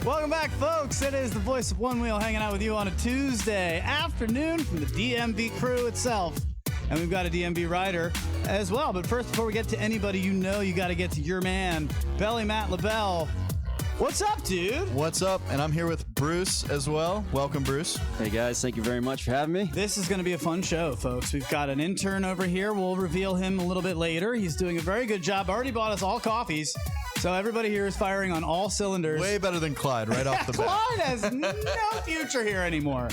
Welcome back, folks. It is the Voice of Onewheel hanging out with you on a Tuesday afternoon from the DMV crew itself. And we've got a DMV rider as well. But first, before we get to anybody you know, you got to get to your man, Belly Matt LaBelle. What's up, dude? What's up? And I'm here with Bruce as well. Welcome, Bruce. Hey, guys. Thank you very much for having me. This is going to be a fun show, folks. We've got an intern over here. We'll reveal him a little bit later. He's doing a very good job. Already bought us all coffees. So everybody here is firing on all cylinders. Way better than Clyde right off the bat. Clyde has no future here anymore.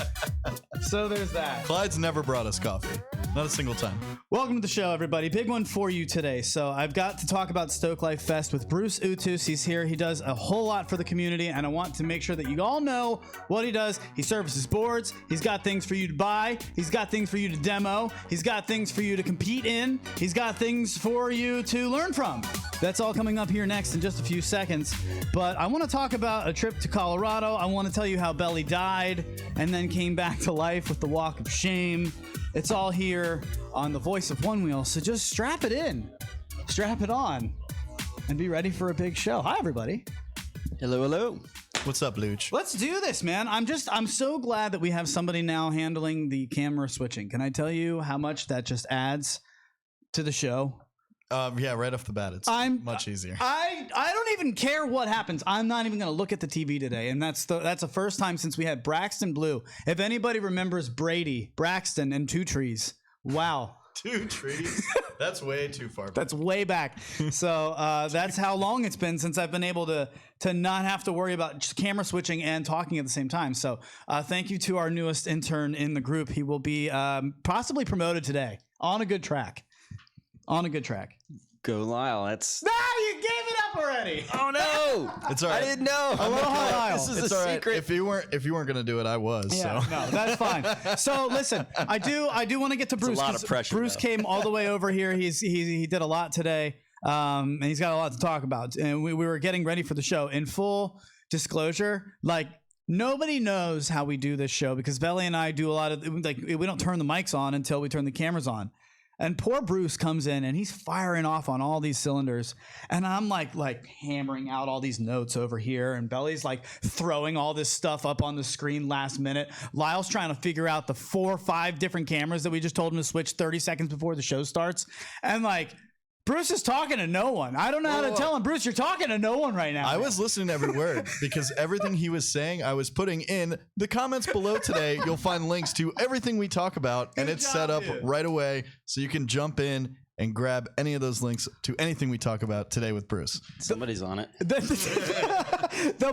So there's that. Clyde's never brought us coffee. Not a single time. Welcome to the show, everybody. Big one for you today. So I've got to talk about Stoke Life Fest with Bruce Uthus. He's here. He does a whole lot for the community, and I want to make sure that you all know what he does. He services boards. He's got things for you to buy. He's got things for you to demo. He's got things for you to compete in. He's got things for you to learn from. That's all coming up here next in just a few seconds. But I want to talk about a trip to Colorado. I want to tell you how Belly died and then came back to life with the walk of shame. It's all here on the Voice of Onewheel, so just strap it in, strap it on, and be ready for a big show. Hi, everybody. Hello, hello. What's up, Luch? Let's do this, man. I'm so glad that we have somebody now handling the camera switching. Can I tell you how much that just adds to the show? Yeah, right off the bat, it's much easier. I don't even care what happens. I'm not even going to look at the TV today, and that's the first time since we had Braxton Blue. If anybody remembers Brady, Braxton, and Two Trees, wow. 2 trees? That's way too far back. That's way back. So that's how long it's been since I've been able to not have to worry about just camera switching and talking at the same time. So thank you to our newest intern in the group. He will be possibly promoted today on a good track. On a good track. Go Lyle. That's. No, you gave it up already. Oh no! It's all right. I didn't know. Aloha, Lyle. This is It's a all right. secret. If you weren't gonna do it, I was. Yeah, So no, that's fine. So listen, I do want to get to Bruce. a lot of 'cause pressure, Bruce though. came all the way over here. He did a lot today, and he's got a lot to talk about. And we were getting ready for the show. In full disclosure, like nobody knows how we do this show because Belly and I do a lot of we don't turn the mics on until we turn the cameras on. And poor Bruce comes in and he's firing off on all these cylinders. And I'm like hammering out all these notes over here. And Belly's like throwing all this stuff up on the screen last minute. Lyle's trying to figure out the 4 or 5 different cameras that we just told him to switch 30 seconds before the show starts. And like, Bruce is talking to no one. I don't know how to tell him, Bruce, you're talking to no one right now. I was listening to every word because everything he was saying, I was putting in the comments below today. You'll find links to everything we talk about, and it's set up right away so you can jump in and grab any of those links to anything we talk about today with Bruce. Somebody's on it. They'll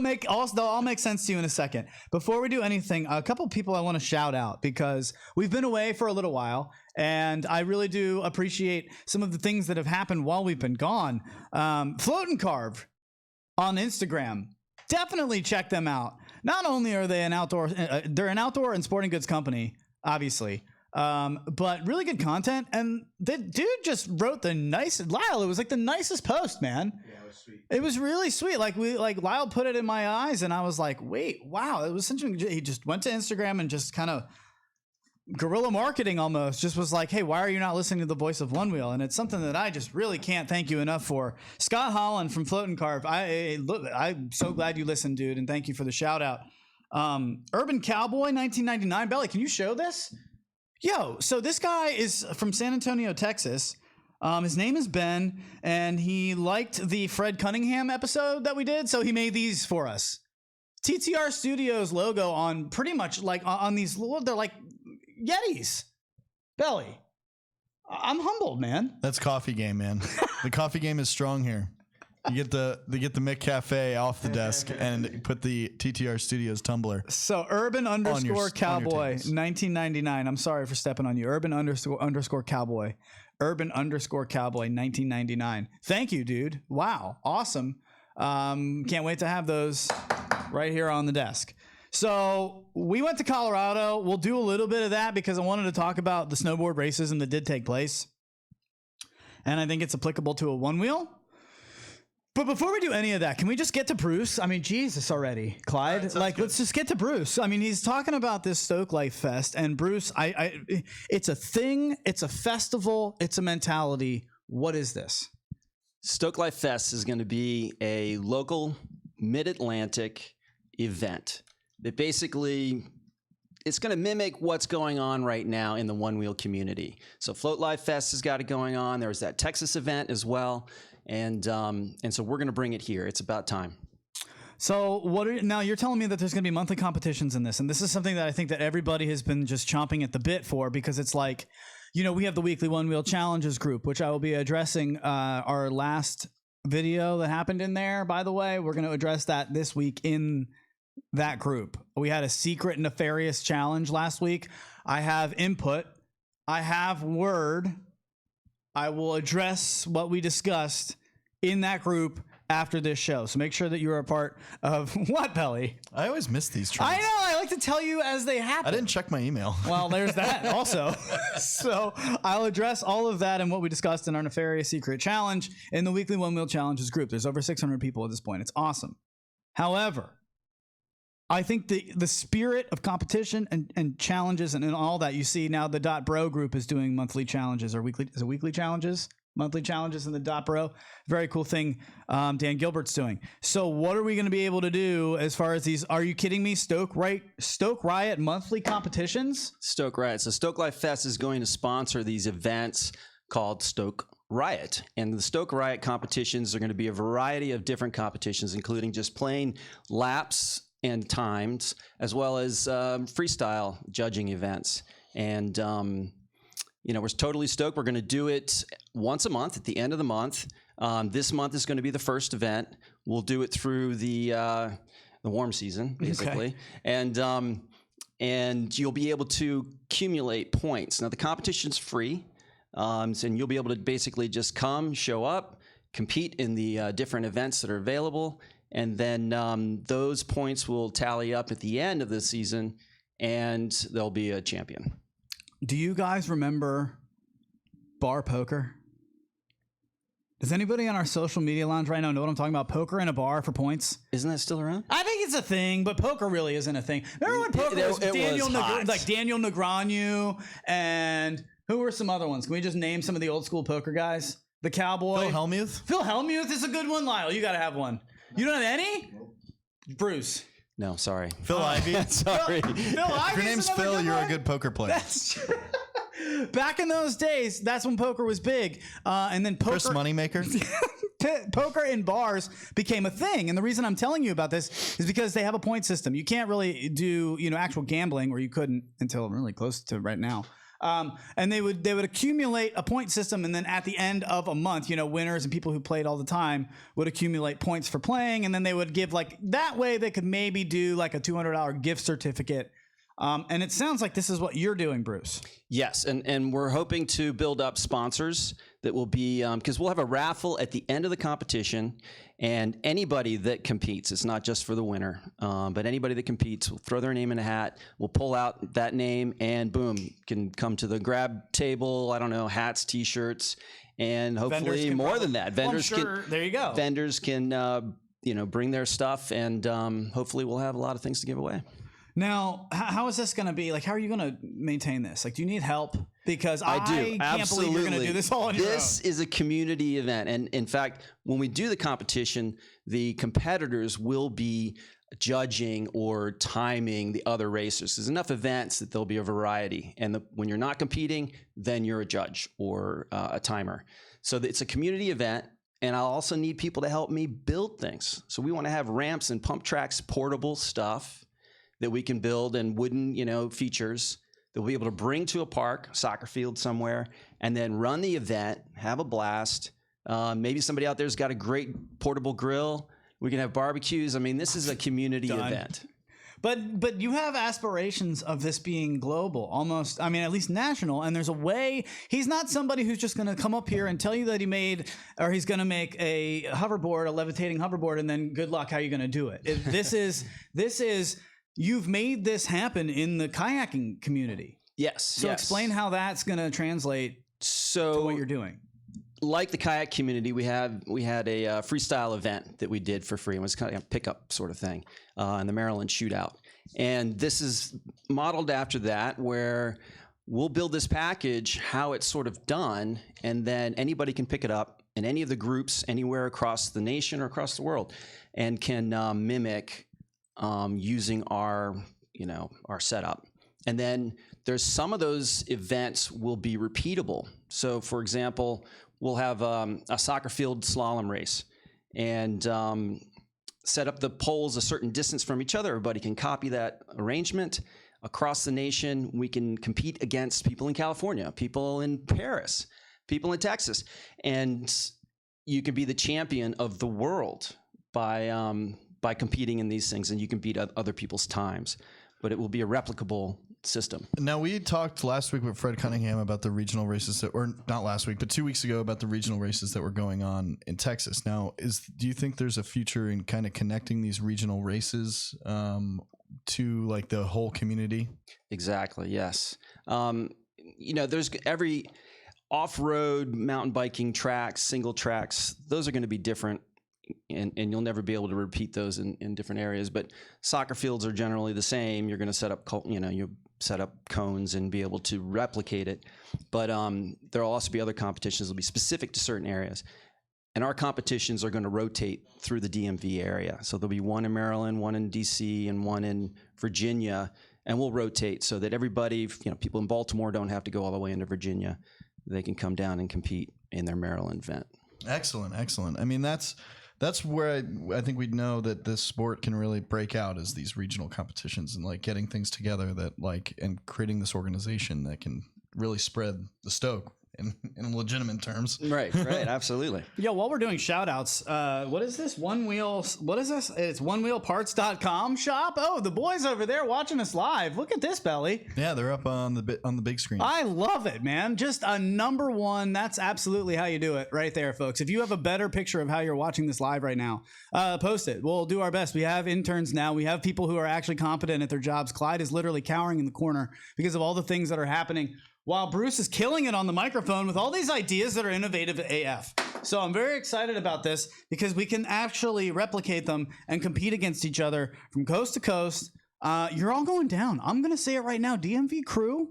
all make sense to you in a second. Before we do anything, a couple people I want to shout out because we've been away for a little while, and I really do appreciate some of the things that have happened while we've been gone. Float and Carve on Instagram. Definitely check them out. Not only are they they're an outdoor and sporting goods company, obviously. But really good content, and the dude just wrote the nicest. Lyle, it was like the nicest post, man. Yeah, it was sweet. It was really sweet. Like Lyle put it in my eyes, and I was like, wait, wow, it was such a. He just went to Instagram and just kind of guerrilla marketing almost. Just was like, hey, why are you not listening to the Voice of Onewheel? And it's something that I just really can't thank you enough for. Scott Holland from Float and Carve. I'm so glad you listened, dude, and thank you for the shout out. Urban Cowboy 1999. Belly, can you show this? Yo, so this guy is from San Antonio, Texas. His name is Ben, and he liked the Fred Cunningham episode that we did, so he made these for us. TTR Studios logo on pretty much like on these, they're like Yetis. Belly, I'm humbled, man. That's coffee game, man. The coffee game is strong here. You get the McCafe off the desk and put the TTR Studios tumbler. So Urban _ Cowboy 1999. I'm sorry for stepping on you. Urban _ Cowboy. Urban _ Cowboy 1999. Thank you, dude. Wow. Awesome. Can't wait to have those right here on the desk. So we went to Colorado. We'll do a little bit of that because I wanted to talk about the snowboard racism that did take place. And I think it's applicable to a one wheel. But before we do any of that, can we just get to Bruce? I mean, Jesus already, Clyde. Right, let's just get to Bruce. I mean, he's talking about this Stoke Life Fest, and Bruce, it's a thing, it's a festival, it's a mentality. What is this? Stoke Life Fest is going to be a local MidAtlantic event that basically it's going to mimic what's going on right now in the Onewheel community. So Stoke Life Fest has got it going on. There's that Texas event as well. And so we're going to bring it here. It's about time. So now you're telling me that there's going to be monthly competitions in this, and this is something that I think that everybody has been just chomping at the bit for, because it's like, you know, we have the weekly Onewheel challenges group, which I will be addressing our last video that happened in there. By the way, we're going to address that this week in that group. We had a secret nefarious challenge last week. I have input. I have word. I will address what we discussed in that group after this show. So make sure that you're a part of what, Pelly? I always miss these trends. I know. I like to tell you as they happen. I didn't check my email. Well, there's that also. So I'll address all of that and what we discussed in our nefarious secret challenge in the weekly Onewheel challenges group. There's over 600 people at this point. It's awesome. However, I think the spirit of competition and challenges and all that, you see now the .bro group is doing monthly challenges or weekly challenges, monthly challenges in the .bro. Very cool thing Dan Gilbert's doing. So what are we going to be able to do as far as these? Are you kidding me? Stoke Riot monthly competitions? Stoke Riot. So Stoke Life Fest is going to sponsor these events called Stoke Riot. And the Stoke Riot competitions are going to be a variety of different competitions, including just plain laps and times, as well as freestyle judging events. And, you know, we're totally stoked. We're going to do it once a month at the end of the month. This month is going to be the first event. We'll do it through the warm season, basically. Okay. And you'll be able to accumulate points. Now, the competition's free, and you'll be able to basically just come, show up, compete in the different events that are available, and then those points will tally up at the end of the season, and there'll be a champion. Do you guys remember bar poker? Does anybody on our social media lounge right now know what I'm talking about? Poker in a bar for points? Isn't that still around? I think it's a thing, but poker really isn't a thing. Remember when poker was Daniel Negreanu, and who were some other ones? Can we just name some of the old school poker guys? The Cowboy. Phil Hellmuth? Phil Hellmuth is a good one. Lyle, you got to have one. You don't have any? Bruce. No, sorry. Phil Ivey. Sorry. Phil If your name's Phil, you're a good poker player. That's true. Back in those days, that's when poker was big. And then poker. Chris Moneymaker. Poker in bars became a thing. And the reason I'm telling you about this is because they have a point system. You can't really do, you know, actual gambling, or you couldn't until really close to right now. And they would accumulate a point system, and then at the end of a month, you know, winners and people who played all the time would accumulate points for playing, and then they would give, like, that way they could maybe do like a $200 gift certificate. And it sounds like this is what you're doing, Bruce. Yes, and we're hoping to build up sponsors that will be, because we'll have a raffle at the end of the competition, and anybody that competes, it's not just for the winner, but anybody that competes will throw their name in a hat, we'll pull out that name, and boom, can come to the grab table, I don't know, hats, t-shirts, and hopefully more than that. Vendors there you go. Vendors can, you know, bring their stuff, and hopefully we'll have a lot of things to give away. Now, how is this going to be? Like, how are you going to maintain this? Like, do you need help? Because I do. Can't believe you're going to do this all on your own. This is a community event. And in fact, when we do the competition, the competitors will be judging or timing the other racers. There's enough events that there'll be a variety. And when you're not competing, then you're a judge or a timer. So it's a community event. And I'll also need people to help me build things. So we want to have ramps and pump tracks, portable stuff that we can build, and wooden, you know, features that we'll be able to bring to a park, soccer field somewhere, and then run the event, have a blast. Maybe somebody out there's got a great portable grill. We can have barbecues. I mean, this is a community event. But you have aspirations of this being global, almost, I mean, at least national. And there's a way. He's not somebody who's just going to come up here and tell you that he made, or he's going to make a hoverboard, a levitating hoverboard, and then good luck, how are you going to do it? This is. You've made this happen in the kayaking community. Yes. So explain how that's going to translate to what you're doing. Like the kayak community, we had a freestyle event that we did for free. It was kind of a pickup sort of thing in the Maryland Shootout. And this is modeled after that, where we'll build this package, how it's sort of done, and then anybody can pick it up in any of the groups anywhere across the nation or across the world, and can mimic using our setup. And then there's some of those events will be repeatable. So for example, we'll have a soccer field slalom race and set up the poles a certain distance from each other. Everybody can copy that arrangement. Across the nation, we can compete against people in California, people in Paris, people in Texas. And you can be the champion of the world by competing in these things, and you can beat other people's times. But it will be a replicable system. Now, we talked last week with Fred Cunningham about the regional races or not last week, but 2 weeks ago about the regional races that were going on in Texas. Now, do you think there's a future in kind of connecting these regional races to like the whole community? Exactly. Yes. There's every off-road mountain biking tracks, single tracks, those are going to be different. And you'll never be able to repeat those in different areas. But soccer fields are generally the same. You're going to set up, you set up cones and be able to replicate it. But there will also be other competitions that will be specific to certain areas. And our competitions are going to rotate through the DMV area. So there'll be one in Maryland, one in DC, and one in Virginia. And we'll rotate so that everybody, people in Baltimore don't have to go all the way into Virginia. They can come down and compete in their Maryland event. Excellent, excellent. I mean, that's where I think we'd know that this sport can really break out, is these regional competitions and like getting things together and creating this organization that can really spread the Stoke in legitimate terms. Right, absolutely. Yo, while we're doing shout outs, what is this? What is this? It's onewheelparts.com shop. Oh, the boys over there watching us live. Look at this, Belly. Yeah, they're up on the big screen. I love it, man. Just a number one. That's absolutely how you do it right there, folks. If you have a better picture of how you're watching this live right now, post it. We'll do our best. We have interns now. We have people who are actually competent at their jobs. Clyde is literally cowering in the corner because of all the things that are happening, while Bruce is killing it on the microphone with all these ideas that are innovative AF. So I'm very excited about this because we can actually replicate them and compete against each other from coast to coast. You're all going down. I'm going to say it right now. DMV crew,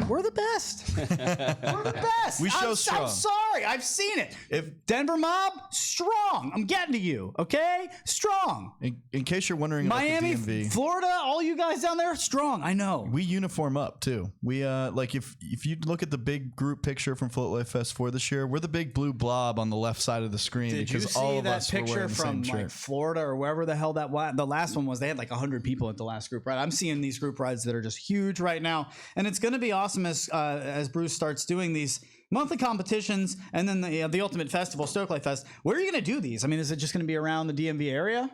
we're the best. We're the best. We show strong. I'm sorry. I've seen it. If Denver mob, strong. I'm getting to you. Okay? Strong. In case you're wondering Miami, about the DMV, Florida, all you guys down there, strong. I know. We uniform up too. We like if you look at the big group picture from Stoke Life Fest for this year, we're the big blue blob on the left side of the screen. Did because you see all of that us were picture wearing the from same like shirt. Florida or wherever the hell the last one was? They had like 100 people at the last group ride. I'm seeing these group rides that are just huge right now, and it's going to be awesome as Bruce starts doing these monthly competitions and then the ultimate festival, Stoke Life Fest. Where are you going to do these? I mean, is it just going to be around the DMV area?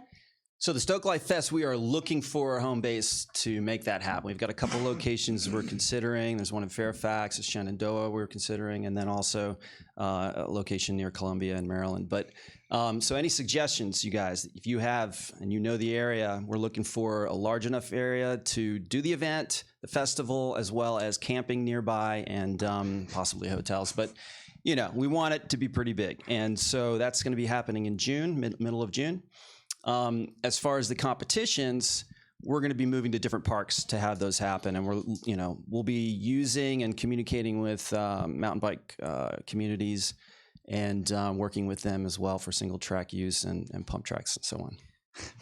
So the Stoke Life Fest, we are looking for a home base to make that happen. We've got a couple locations we're considering. There's one in Fairfax, there's Shenandoah we're considering, and then also a location near Columbia in Maryland. But so any suggestions, you guys, if you have and you know the area, we're looking for a large enough area to do the event, the festival, as well as camping nearby and possibly hotels. But we want it to be pretty big, and so that's going to be happening in June, middle of June. As far as the competitions, we're going to be moving to different parks to have those happen, and we'll be using and communicating with mountain bike communities and working with them as well for single track use and pump tracks and so on.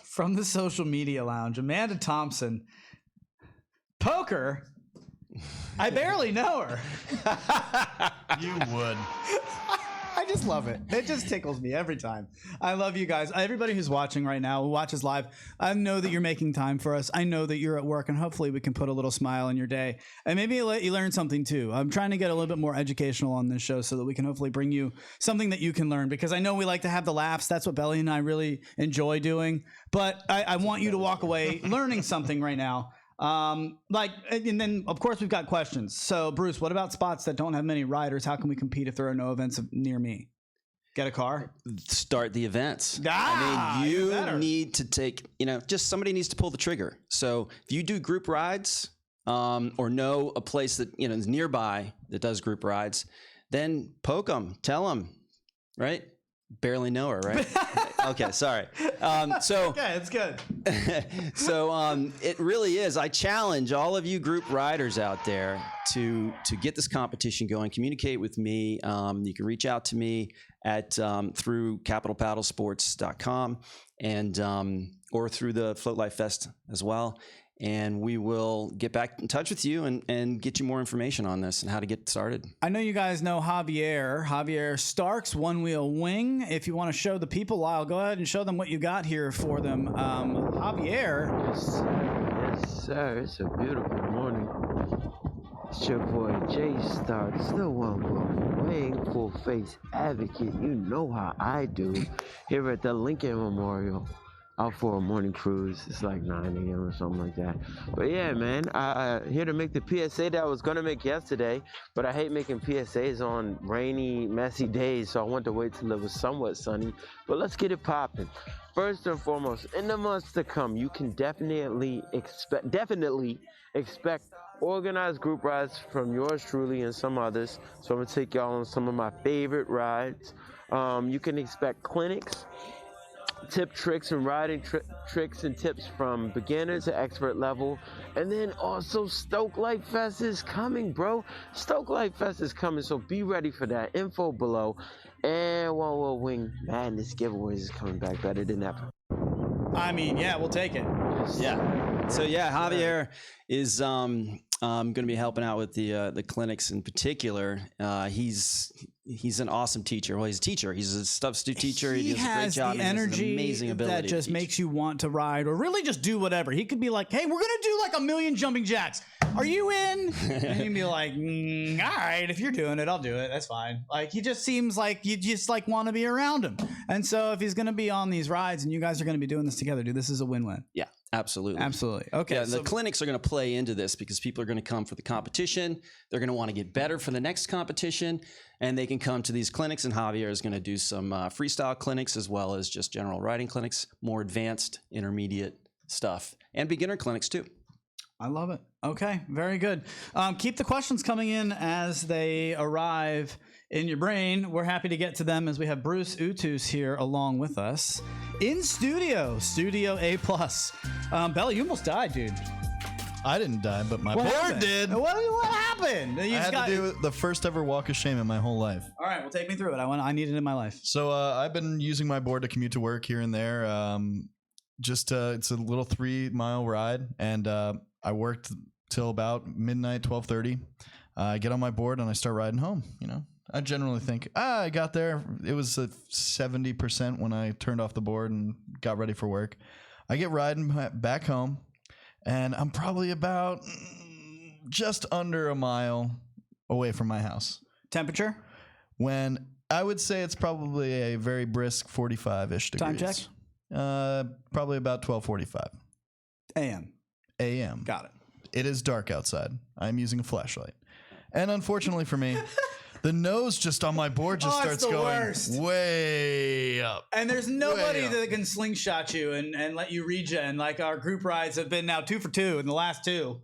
From the social media lounge, Amanda Thompson, poker. I barely know her. You would. I just love it. It just tickles me every time. I love you guys. Everybody who's watching right now, who watches live, I know that you're making time for us. I know that you're at work, and hopefully we can put a little smile in your day and maybe let you learn something too. I'm trying to get a little bit more educational on this show so that we can hopefully bring you something that you can learn, because I know we like to have the laughs. That's what Belly and I really enjoy doing. But I want you to walk away learning something right now. And then of course we've got questions. So Bruce, what about spots that don't have many riders? How can we compete if there are no events near me? Get a car? Start the events. Ah, I mean, you need to take, just somebody needs to pull the trigger. So if you do group rides, or know a place that, is nearby that does group rides, then poke them, tell them, right? Barely know her, right? Okay, sorry. Okay, it's good. So it really is. I challenge all of you group riders out there to get this competition going. Communicate with me. You can reach out to me at through capitalpaddlesports.com, and or through the Float Life Fest as well. And we will get back in touch with you and get you more information on this and how to get started. I know you guys know Javier Stark's Onewheel Wing. If you want to show the people, Lyle, go ahead and show them what you got here for them. Javier. Yes, sir. It's a beautiful morning. It's your boy Jay Starks, the Onewheel Wing, full face advocate. You know how I do. Here at the Lincoln Memorial. Out for a morning cruise. It's like 9 a.m. or something like that. But yeah, man, I here to make the PSA that I was gonna make yesterday, but I hate making PSAs on rainy, messy days, so I want to wait till it was somewhat sunny. But let's get it popping. First and foremost, in the months to come, you can definitely expect organized group rides from yours truly and some others. So I'm gonna take y'all on some of my favorite rides. You can expect clinics, tip tricks and riding tricks and tips from beginner to expert level. And then also Stoke Life Fest is coming, bro. Stoke Life Fest is coming, so be ready for that. Info below. And Onewheel Wing Madness giveaways is coming back better than ever. I mean, yeah, we'll take it. Yeah. So yeah, Javier is going to be helping out with the clinics in particular. He's an awesome teacher. Well, he's a teacher. He's a substitute teacher. He does a great job. The energy amazing ability that just makes you want to ride or really just do whatever. He could be like, "Hey, we're gonna do like 1,000,000 jumping jacks. Are you in?" And you'd be like, "All right, if you're doing it, I'll do it. That's fine." Like he just seems like you just like want to be around him. And so if he's gonna be on these rides and you guys are gonna be doing this together, dude, this is a win-win. Yeah. Absolutely. Absolutely. Okay. Yeah, the clinics are going to play into this because people are going to come for the competition. They're going to want to get better for the next competition, and they can come to these clinics. And Javier is going to do some freestyle clinics as well as just general riding clinics, more advanced, intermediate stuff, and beginner clinics too. I love it. Okay, very good. Keep the questions coming in as they arrive in your brain. We're happy to get to them as we have Bruce Uthus here along with us in Studio A+. Bella, you almost died, dude. I didn't die, but my What board happened? did. What happened? I had to do the first ever walk of shame in my whole life. All right, well, take me through it. I need it in my life. So I've been using my board to commute to work here and there. It's a little 3-mile ride, and I worked till about midnight, 12:30. I get on my board and I start riding home. You know, I generally think I got there. It was 70% when I turned off the board and got ready for work. I get riding back home, and I'm probably about just under a mile away from my house. Temperature? When I would say it's probably a very brisk 45-ish degrees. Time check? Probably about 12:45 a.m. Got it. It is dark outside. I'm using a flashlight. And unfortunately for me, the nose just on my board just starts going way up. And there's nobody that can slingshot you and let you regen. Like our group rides have been now 2 for 2 in the last 2.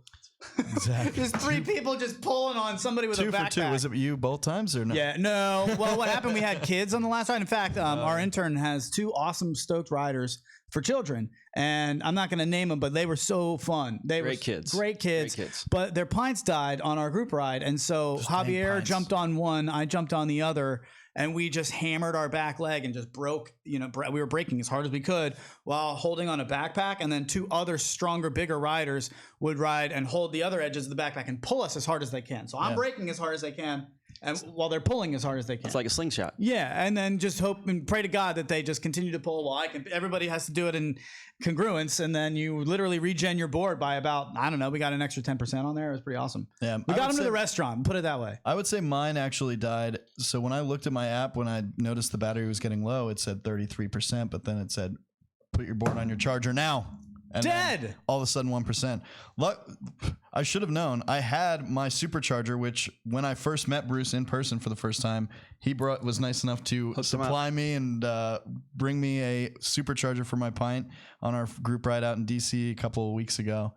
Exactly. There's 3 people just pulling on somebody with 2 a backpack. for 2. Was it you both times or no? Yeah, no. Well, what happened, we had kids on the last ride. In fact, our intern has 2 awesome Stoked riders for children. And I'm not going to name them, but they were so fun. They were great kids. But their pints died on our group ride. And so Javier jumped on one, I jumped on the other. And we just hammered our back leg and just broke, we were braking as hard as we could while holding on a backpack. And then 2 other stronger, bigger riders would ride and hold the other edges of the backpack and pull us as hard as they can. So I'm braking as hard as I can, and while they're pulling as hard as they can. It's like a slingshot. Yeah. And then just hope and pray to God that they just continue to pull while I can. Everybody has to do it in congruence. And then you literally regen your board by about, I don't know, we got an extra 10% on there. It was pretty awesome. Yeah. We got them to the restaurant, put it that way. I would say mine actually died. So when I looked at my app, when I noticed the battery was getting low, it said 33%, but then it said, put your board on your charger now. And dead. All of a sudden, 1%. I should have known. I had my supercharger, which when I first met Bruce in person for the first time, he was nice enough to supply me and bring me a supercharger for my pint on our group ride out in DC a couple of weeks ago.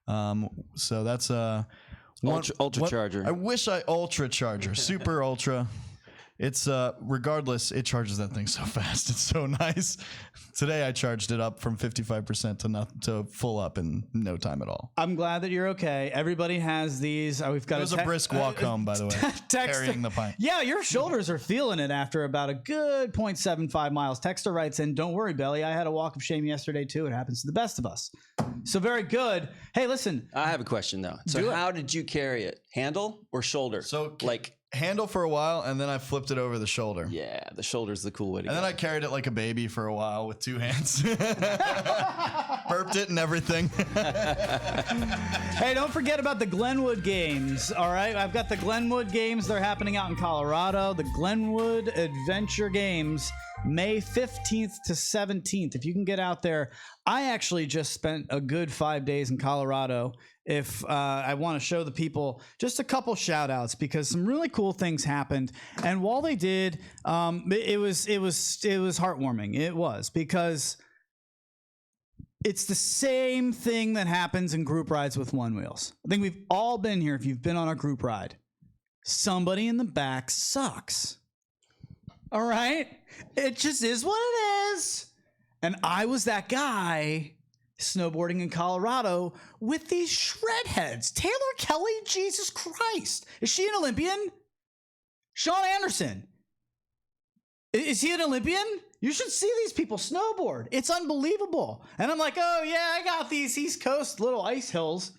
So that's a ultra charger. I wish I ultra charger, super ultra. it's regardless, it charges that thing so fast. It's so nice. Today I charged it up from 55% to full up in no time at all. I'm glad that you're okay. Everybody has these. We've got It was a brisk walk home, by the way, carrying the pint. Yeah, your shoulders are feeling it after about a good 0.75 miles. Texter writes in, don't worry, Belly. I had a walk of shame yesterday, too. It happens to the best of us. So very good. Hey, listen. I have a question, though. So how did you carry it? Handle or shoulder? So like handle for a while, and then I flipped it over the shoulder. Yeah, the shoulder's the cool way to go. And then I carried it like a baby for a while with 2 hands. Burped it and everything. Hey, don't forget about the Glenwood Games, all right? I've got the Glenwood Games. They're happening out in Colorado. The Glenwood Adventure Games, May 15th to 17th. If you can get out there. I actually just spent a good 5 days in Colorado. If I want to show the people just a couple shout outs because some really cool things happened. And while they did, it was heartwarming. It was because it's the same thing that happens in group rides with Onewheels. I think we've all been here. If you've been on a group ride, somebody in the back sucks. All right. It just is what it is. And I was that guy snowboarding in Colorado with these shred heads. Taylor Kelly, Jesus Christ. Is she an Olympian? Sean Anderson. Is he an Olympian? You should see these people snowboard. It's unbelievable. And I'm like, oh yeah, I got these East Coast little ice hills.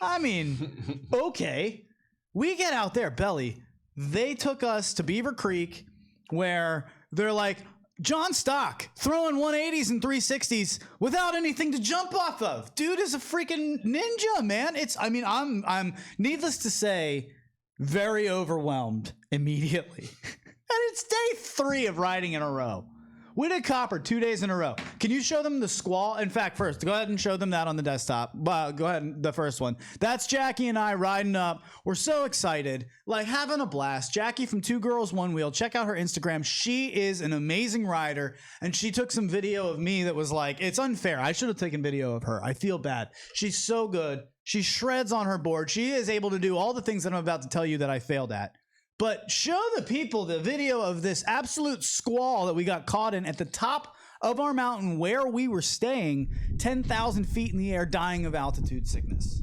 I mean, okay. We get out there, Belly. They took us to Beaver Creek where they're like, John Stock throwing 180s and 360s without anything to jump off of. Dude is a freaking ninja, man. I'm needless to say, very overwhelmed immediately. And it's day 3 of riding in a row. We did Copper 2 days in a row. Can you show them the Squaw? In fact, first, go ahead and show them that on the desktop. Go ahead, the first one. That's Jackie and I riding up. We're so excited, like having a blast. Jackie from 2 Girls, 1 Wheel. Check out her Instagram. She is an amazing rider, and she took some video of me that was like, it's unfair. I should have taken video of her. I feel bad. She's so good. She shreds on her board. She is able to do all the things that I'm about to tell you that I failed at. But show the people the video of this absolute squall that we got caught in at the top of our mountain where we were staying, 10,000 feet in the air, dying of altitude sickness.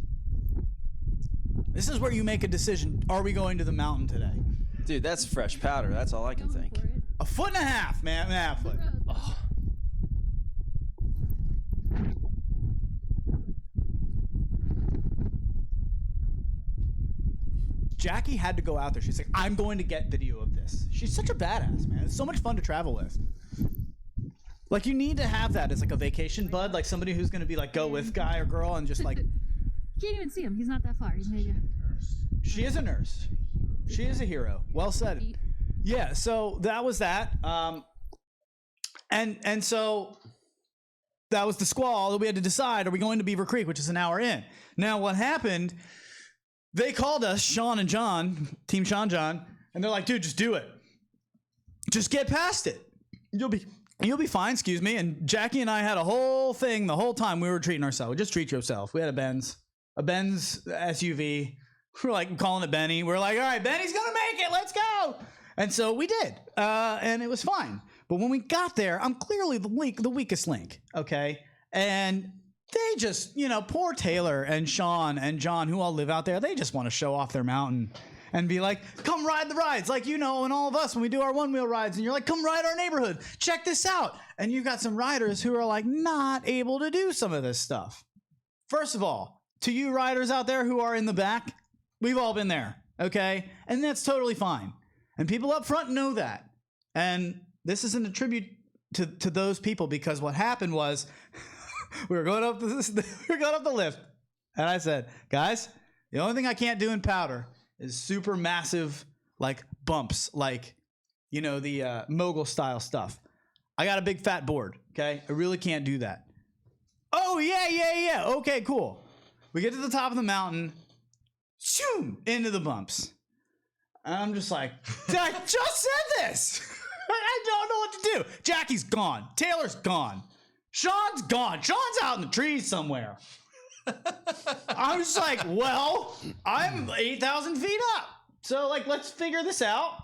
This is where you make a decision. Are we going to the mountain today? Dude, that's fresh powder. That's all I can think. 1.5 foot, man. 1.5 foot. Oh. Jackie had to go out there. She's like, I'm going to get video of this. She's such a badass, man. It's so much fun to travel with. Like, you need to have that as like a vacation bud, like somebody who's going to be like go with guy or girl and just like. Can't even see him. He's not that far. He's maybe. She is a nurse. She is a hero. Well said. Yeah. So that was that. And so that was the squall that we had to decide. Are we going to Beaver Creek, which is an hour in? Now, what happened? They called us, Sean and John, Team Sean John, and they're like, dude, just do it. Just get past it. You'll be fine, excuse me. And Jackie and I had a whole thing the whole time we were treating ourselves. Just treat yourself. We had a Benz SUV. We're like calling it Benny. We're like, all right, Benny's going to make it. Let's go. And so we did. And it was fine. But when we got there, I'm clearly the weakest link, okay? And they just, poor Taylor and Sean and John, who all live out there, they just want to show off their mountain and be like, come ride the rides. Like, and all of us, when we do our one-wheel rides, and you're like, come ride our neighborhood. Check this out. And you've got some riders who are like not able to do some of this stuff. First of all, to you riders out there who are in the back, we've all been there, okay? And that's totally fine. And people up front know that. And this isn't a tribute to those people, because what happened was we were going up the lift, and I said, guys, the only thing I can't do in powder is super massive like bumps, like the mogul style stuff. I got a big fat board, okay? I really can't do that. Oh yeah. Okay, cool. We get to the top of the mountain, shoom, into the bumps. And I'm just like, I just said this. I don't know what to do. Jackie's gone. Taylor's gone. Sean's gone. Sean's out in the trees somewhere. I was like, well, I'm 8,000 feet up. So, let's figure this out.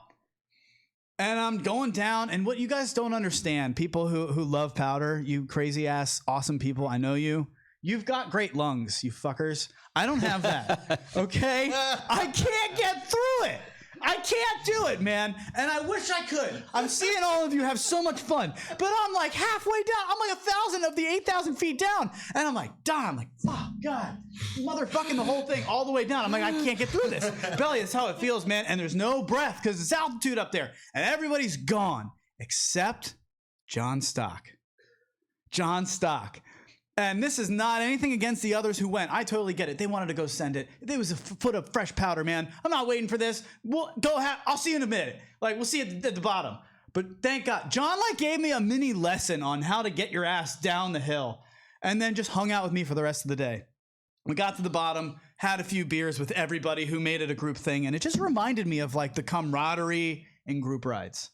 And I'm going down, and what you guys don't understand, people who love powder, you crazy ass awesome people, I know you. You've got great lungs, you fuckers. I don't have that. Okay? I can't get through it. I can't do it, man. And I wish I could. I'm seeing all of you have so much fun. But I'm like halfway down. I'm like 1,000 of the 8,000 feet down. And I'm like, Don, I'm like, oh, God. Motherfucking the whole thing all the way down. I'm like, I can't get through this. Belly, that's how it feels, man. And there's no breath because it's altitude up there. And everybody's gone except John Stock. John Stock. And this is not anything against the others who went. I totally get it. They wanted to go send it. There was a foot of fresh powder, man. I'm not waiting for this. I'll see you in a minute. Like, we'll see you at the bottom. But thank God. John, like, gave me a mini lesson on how to get your ass down the hill and then just hung out with me for the rest of the day. We got to the bottom, had a few beers with everybody who made it a group thing. And it just reminded me of, like, the camaraderie in group rides.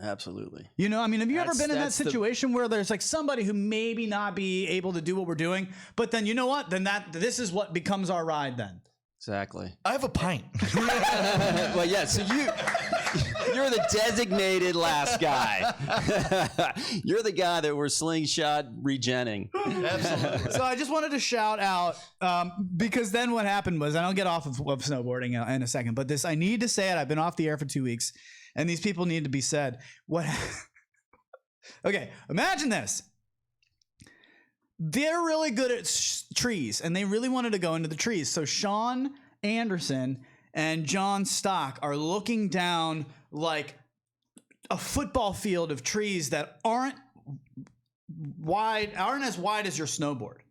Absolutely. You know, I mean, have you ever been in that situation where there's like somebody who maybe not be able to do what we're doing, but then you know what? Then this is what becomes our ride then. Exactly. I have a pint. Well, yeah, so you're the designated last guy. You're the guy that we're slingshot regenning. Absolutely. So I just wanted to shout out because then what happened was, and I'll get off of snowboarding in a second, but I need to say it. I've been off the air for 2 weeks. And these people need to be said. What? Okay, imagine this. They're really good at trees, and they really wanted to go into the trees. So Sean Anderson and John Stock are looking down like a football field of trees that aren't as wide as your snowboard.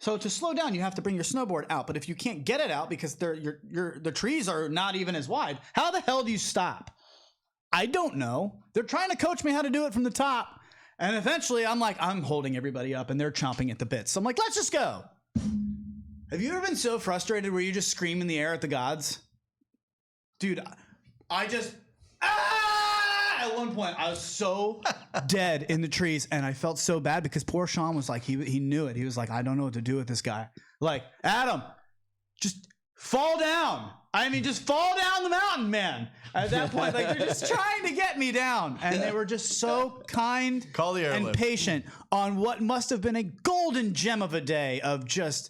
So to slow down, you have to bring your snowboard out. But if you can't get it out because the trees are not even as wide, how the hell do you stop? I don't know. They're trying to coach me how to do it from the top. And eventually I'm like, I'm holding everybody up and they're chomping at the bits. So I'm like, let's just go. Have you ever been so frustrated where you just scream in the air at the gods? Dude, I just, at one point I was so dead in the trees and I felt so bad because poor Sean was like, he knew it. He was like, I don't know what to do with this guy. Like, Adam, just fall down. I mean, just fall down the mountain, man. At that point, like, they're just trying to get me down. And they were just so kind and patient on what must have been a golden gem of a day of just,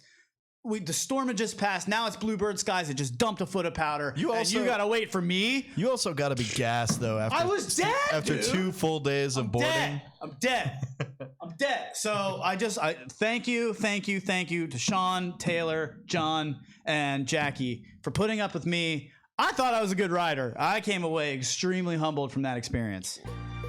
the storm had just passed. Now it's bluebird skies. It just dumped a foot of powder. You got to wait for me. You also got to be gassed, though. I was dead, after dude. 2 full days of boarding. I'm dead. So I thank you to Sean, Taylor, John, and Jackie for putting up with me. I thought I was a good rider. I came away extremely humbled from that experience.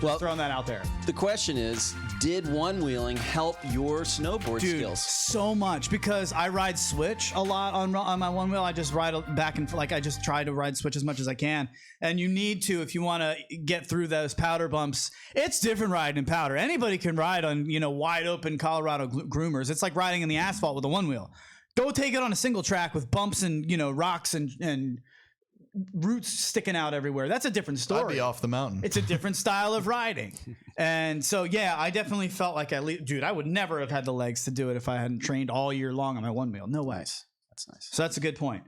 Just throwing that out there. The question is, did one-wheeling help your snowboard skills? So much, because I ride switch a lot on my one wheel. I just ride back and I just try to ride switch as much as I can. And you need to, if you want to get through those powder bumps. It's different riding in powder. Anybody can ride on, wide open Colorado groomers. It's like riding in the asphalt with a one wheel. Go take it on a single track with bumps and, rocks and roots sticking out everywhere. That's a different story. I'd be off the mountain. It's a different style of riding. And so, yeah, I definitely felt like I would never have had the legs to do it if I hadn't trained all year long on my one wheel. No way. That's nice. So that's a good point.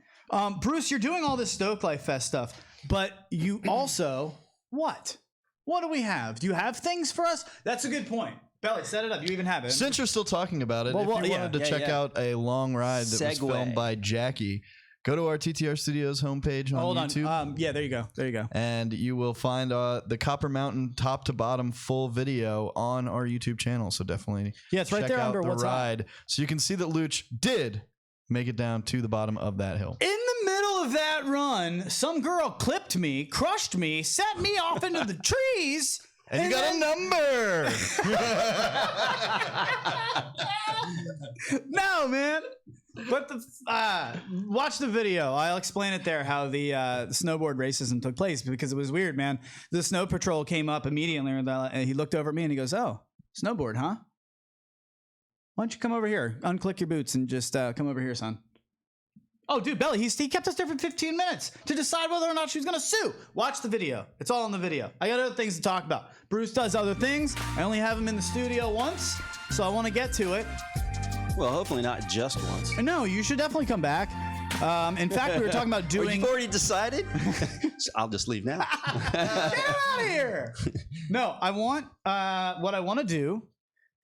Bruce, you're doing all this Stoke Life Fest stuff, but you also, what? What do we have? Do you have things for us? That's a good point. Belly, set it up. You even have it. Since you're still talking about it, if you wanted to check out a long ride that was filmed by Jackie, go to our TTR Studios homepage on YouTube. Yeah, there you go. And you will find the Copper Mountain top to bottom full video on our YouTube channel. So definitely it's right check there out under the what's ride. on. So you can see that Luch did make it down to the bottom of that hill. In the middle of that run, some girl clipped me, crushed me, set me off into the trees. And you got a number. No, man. But watch the video. I'll explain it there, how the snowboard racism took place, because it was weird, man. The snow patrol came up immediately, and he looked over at me and he goes, "Oh, snowboard, huh? Why don't you come over here, unclick your boots, and just come over here, son." Oh, dude, Belly, he kept us there for 15 minutes to decide whether or not she was going to sue. Watch the video. It's all in the video. I got other things to talk about. Bruce does other things. I only have him in the studio once, so I want to get to it. Well, hopefully not just once. No, you should definitely come back. In fact, we were talking about doing. You've already decided? I'll just leave now. Get out of here! No, I want. What I want to do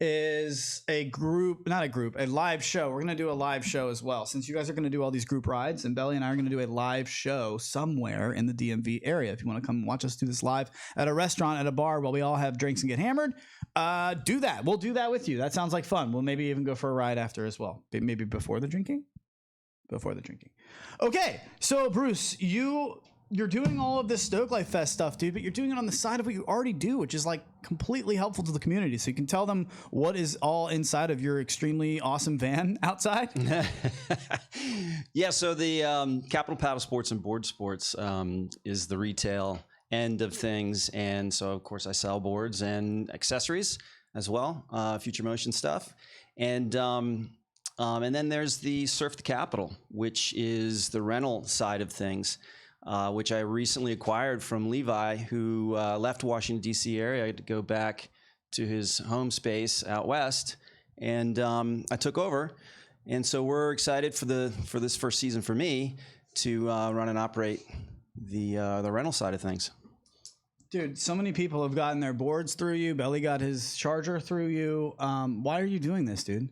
is a live show. We're gonna do a live show as well, since you guys are gonna do all these group rides, and Belly and I are gonna do a live show somewhere in the DMV area. If you want to come watch us do this live at a restaurant, at a bar, while we all have drinks and get hammered, do that. We'll do that with you. That sounds like fun. We'll maybe even go for a ride after as well. Maybe before the drinking. Okay, so Bruce, you're doing all of this Stoke Life Fest stuff, dude, but you're doing it on the side of what you already do, which is like completely helpful to the community. So you can tell them what is all inside of your extremely awesome van outside. Yeah, so the Capital Paddle Sports and Board Sports is the retail end of things. And so, of course, I sell boards and accessories as well, future motion stuff. And then there's the Surf the Capital, which is the rental side of things. Which I recently acquired from Levi, who left Washington, D.C. area to go back to his home space out west, and I took over. And so we're excited for this first season for me to run and operate the rental side of things. Dude, so many people have gotten their boards through you. Belly got his charger through you. Why are you doing this, dude?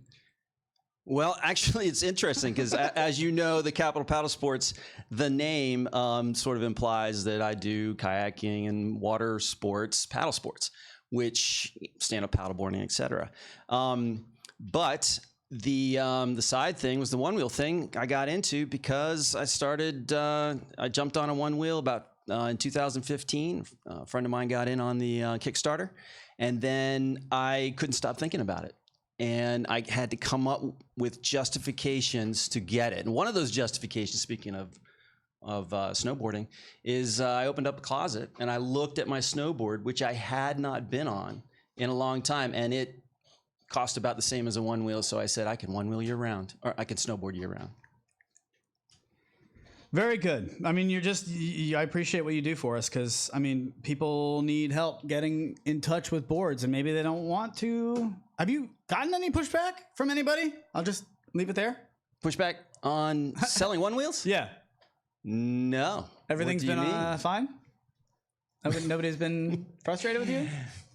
Well, actually, it's interesting because, as you know, the Capital Paddle Sports, the name sort of implies that I do kayaking and water sports, paddle sports, which stand-up paddleboarding, etc. But the side thing was the Onewheel thing I got into because I jumped on a Onewheel about in 2015. A friend of mine got in on the Kickstarter, and then I couldn't stop thinking about it. And I had to come up with justifications to get it. And one of those justifications, speaking of snowboarding, is I opened up a closet and I looked at my snowboard, which I had not been on in a long time, and it cost about the same as a Onewheel. So I said, I can Onewheel year round, or I can snowboard year round. Very good. I mean, I appreciate what you do for us because, I mean, people need help getting in touch with boards and maybe they don't want to. Have you gotten any pushback from anybody? I'll just leave it there. Pushback on selling Onewheels? Yeah. No. Everything's been fine? Nobody's been frustrated with you?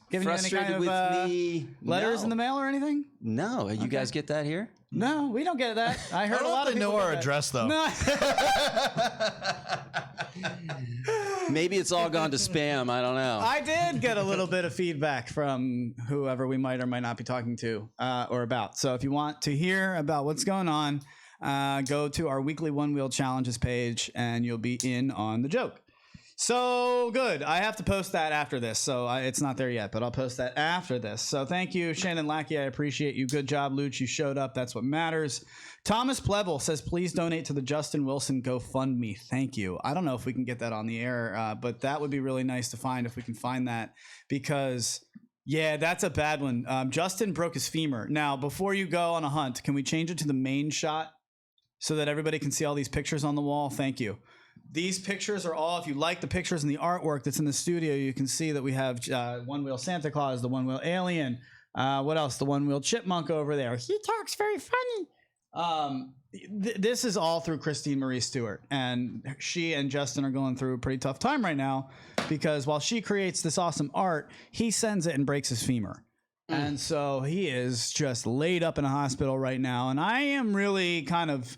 Giving Frustrated you any kind of me? letters in the mail or anything? No. You guys get that here? No, we don't get that. I heard a lot of they people know our get that. address though. No. Maybe it's all gone to spam. I don't know. I did get a little bit of feedback from whoever we might or might not be talking to or about. So if you want to hear about what's going on, go to our weekly Onewheel challenges page and you'll be in on the joke. So good. I have to post that after this. So it's not there yet, but I'll post that after this. So thank you, Shannon Lackey. I appreciate you. Good job, Luch. You showed up. That's what matters. Thomas Plevel says, please donate to the Justin Wilson GoFundMe. Thank you. I don't know if we can get that on the air, but that would be really nice to find if we can find that because, yeah, that's a bad one. Justin broke his femur. Now, before you go on a hunt, can we change it to the main shot so that everybody can see all these pictures on the wall? Thank you. These pictures are all, if you like the pictures and the artwork that's in the studio, you can see that we have Onewheel Santa Claus, the Onewheel Alien. What else? The Onewheel Chipmunk over there. He talks very funny. This is all through Christine Marie Stewart. And she and Justin are going through a pretty tough time right now because while she creates this awesome art, he sends it and breaks his femur. And so he is just laid up in a hospital right now. And I am really kind of...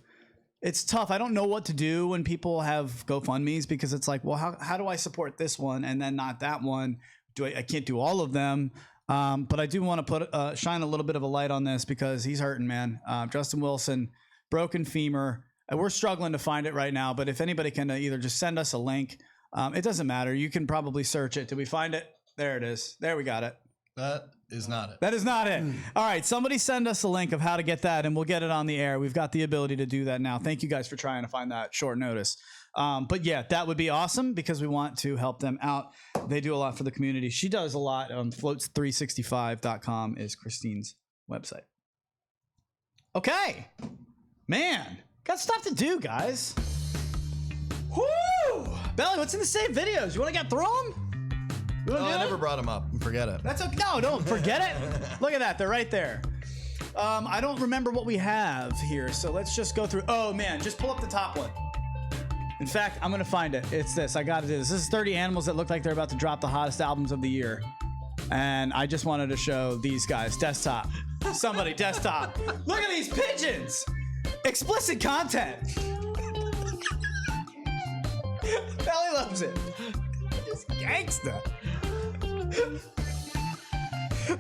It's tough. I don't know what to do when people have GoFundMes because it's like, well, how do I support this one and then not that one? I can't do all of them. But I do want to shine a little bit of a light on this because he's hurting, man. Justin Wilson, broken femur. We're struggling to find it right now. But if anybody can either just send us a link, it doesn't matter. You can probably search it. Did we find it? There it is. There we got it. That is not it. That is not it. All right. Somebody send us a link of how to get that and we'll get it on the air. We've got the ability to do that now. Thank you guys for trying to find that short notice. But yeah, that would be awesome because we want to help them out. They do a lot for the community. She does a lot. Floats365.com is Christine's website. Okay. Man, got stuff to do, guys. Woo! Belly, what's in the saved videos? You want to get through them? I never brought him up. Forget it. That's okay. No, don't forget it. Look at that. They're right there. I don't remember what we have here, so let's just go through. Oh man, just pull up the top one. In fact, I'm gonna find it. It's this. I gotta do this. This is 30 animals that look like they're about to drop the hottest albums of the year. And I just wanted to show these guys. Desktop. Somebody, desktop. Look at these pigeons! Explicit content. Belly loves it. It's gangsta.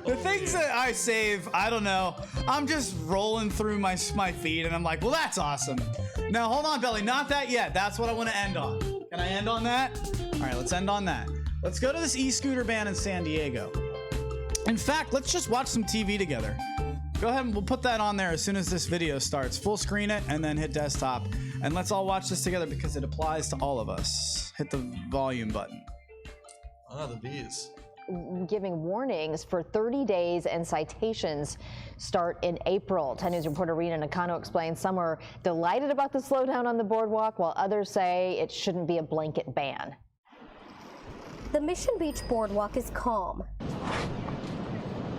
The things that I save, I don't know. I'm just rolling through my feed and I'm like, well, that's awesome. Now, hold on, Belly. Not that yet. That's what I want to end on. Can I end on that? All right, let's end on that. Let's go to this Escooter Ban in San Diego. In fact, let's just watch some TV together. Go ahead and we'll put that on there as soon as this video starts. Full screen it and then hit desktop. And let's all watch this together because it applies to all of us. Hit the volume button. Oh, the bees. Giving warnings for 30 days and citations start in April. 10 News reporter Rena Nakano explains some are delighted about the slowdown on the boardwalk, while others say it shouldn't be a blanket ban. The Mission Beach boardwalk is calm.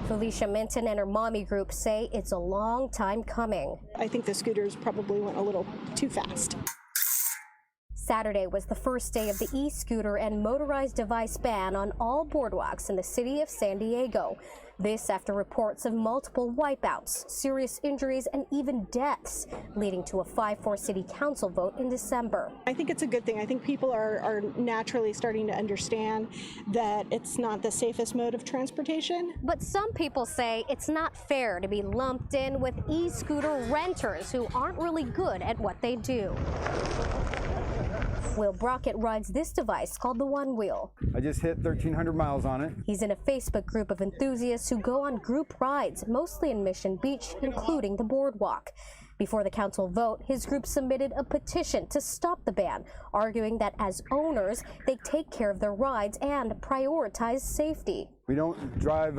Felicia Minton and her mommy group say it's a long time coming. I think the scooters probably went a little too fast. Saturday was the first day of the e-scooter and motorized device ban on all boardwalks in the city of San Diego. This after reports of multiple wipeouts, serious injuries, and even deaths, leading to a 5-4 city council vote in December. I think it's a good thing. I think people are naturally starting to understand that it's not the safest mode of transportation. But some people say it's not fair to be lumped in with e-scooter renters who aren't really good at what they do. Will Brockett rides this device called the Onewheel. I just hit 1,300 miles on it. He's in a Facebook group of enthusiasts who go on group rides, mostly in Mission Beach, including the boardwalk. Before the council vote, his group submitted a petition to stop the ban, arguing that as owners, they take care of their rides and prioritize safety. We don't drive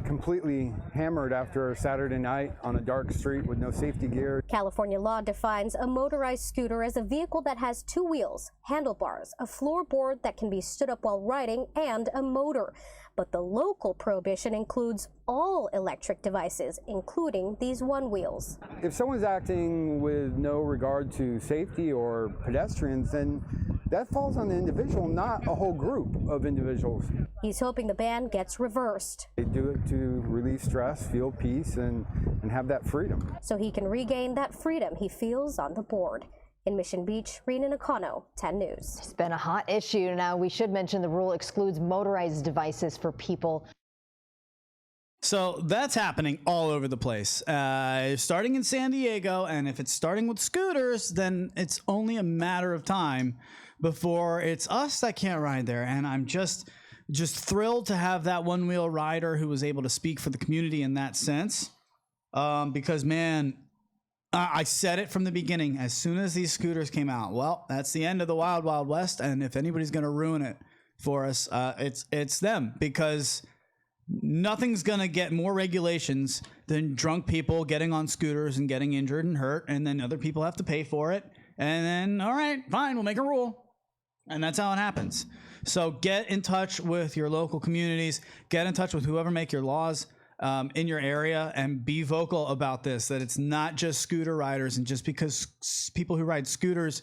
completely hammered after a Saturday night on a dark street with no safety gear. California law defines a motorized scooter as a vehicle that has 2 wheels, handlebars, a floorboard that can be stood up while riding, and a motor. But the local prohibition includes all electric devices, including these Onewheels. If someone's acting with no regard to safety or pedestrians, then that falls on the individual, not a whole group of individuals. He's hoping the ban gets reversed. They do it to relieve stress, feel peace, and have that freedom. So he can regain that freedom he feels on the board. In Mission Beach, Rena Nakano, 10 News. It's been a hot issue. Now, we should mention the rule excludes motorized devices for people. So that's happening all over the place. Starting in San Diego, and if it's starting with scooters, then it's only a matter of time before it's us that can't ride there. And I'm just thrilled to have that one-wheel rider who was able to speak for the community in that sense. Because, man, I said it from the beginning. As soon as these scooters came out, well, that's the end of the Wild Wild West. And if anybody's going to ruin it for us, it's them, because nothing's going to get more regulations than drunk people getting on scooters and getting injured and hurt. And then other people have to pay for it. And then, all right, fine, we'll make a rule. And that's how it happens. So get in touch with your local communities. Get in touch with whoever make your laws in your area, and be vocal about this, that it's not just scooter riders. And just because people who ride scooters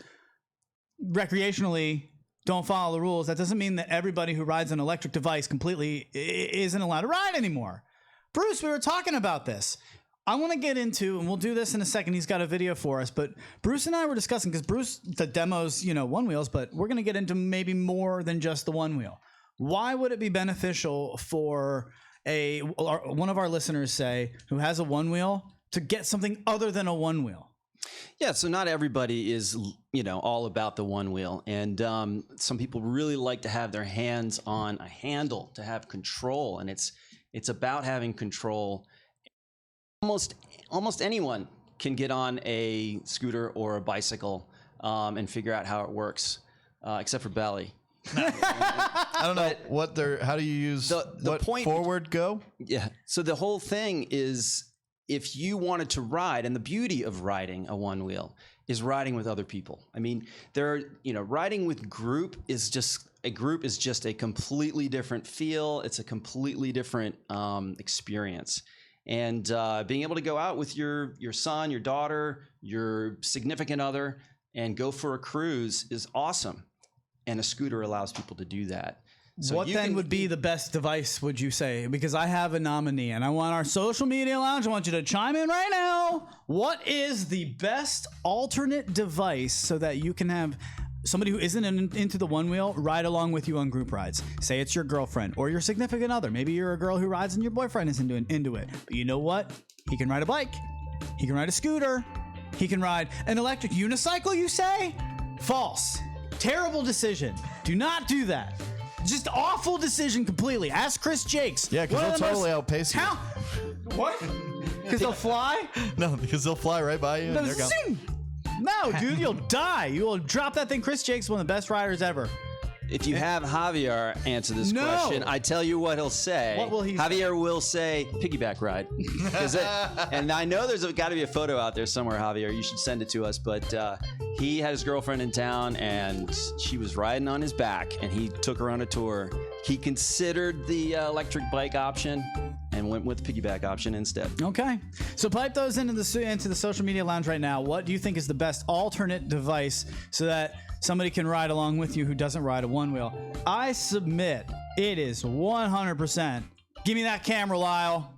recreationally don't follow the rules, that doesn't mean that everybody who rides an electric device completely isn't allowed to ride anymore. Bruce, we were talking about this. I want to get into, and we'll do this in a second, he's got a video for us, but Bruce and I were discussing, because Bruce, the demos, one wheels, but we're going to get into maybe more than just the one wheel. Why would it be beneficial for one of our listeners, say, who has a one wheel, to get something other than a one wheel? Yeah, so not everybody is, all about the one wheel. And some people really like to have their hands on a handle, to have control. And it's about having control. Almost anyone can get on a scooter or a bicycle and figure out how it works, except for Belly. I don't know how do you use the point forward go? Yeah. So the whole thing is, if you wanted to ride, and the beauty of riding a one wheel is riding with other people. I mean, riding with group is just a completely different feel. It's a completely different experience. And being able to go out with your son, your daughter, your significant other, and go for a cruise is awesome. And a scooter allows people to do that. So what then would be the best device, would you say? Because I have a nominee, and I want our social media lounge, I want you to chime in right now. What is the best alternate device so that you can have somebody who isn't into the Onewheel ride along with you on group rides? Say it's your girlfriend or your significant other. Maybe you're a girl who rides and your boyfriend isn't into it. But you know what? He can ride a bike. He can ride a scooter. He can ride an electric unicycle, you say? False. Terrible decision. Do not do that. Just awful decision completely. Ask Chris Jakes. Yeah, because they'll totally outpace you. How? What? Because they'll fly? No, because they'll fly right by you. And they're gone. No, dude, you'll die. You will drop that thing. Chris Jakes, one of the best riders ever. If you have Javier answer this question, I tell you what he'll say. What will he say? Javier will say piggyback ride. And I know there's got to be a photo out there somewhere, Javier. You should send it to us. But he had his girlfriend in town, and she was riding on his back, and he took her on a tour. He considered the electric bike option and went with the piggyback option instead. Okay. So pipe those into the social media lounge right now. What do you think is the best alternate device so that somebody can ride along with you who doesn't ride a Onewheel? I submit it is 100%. Give me that camera, Lyle.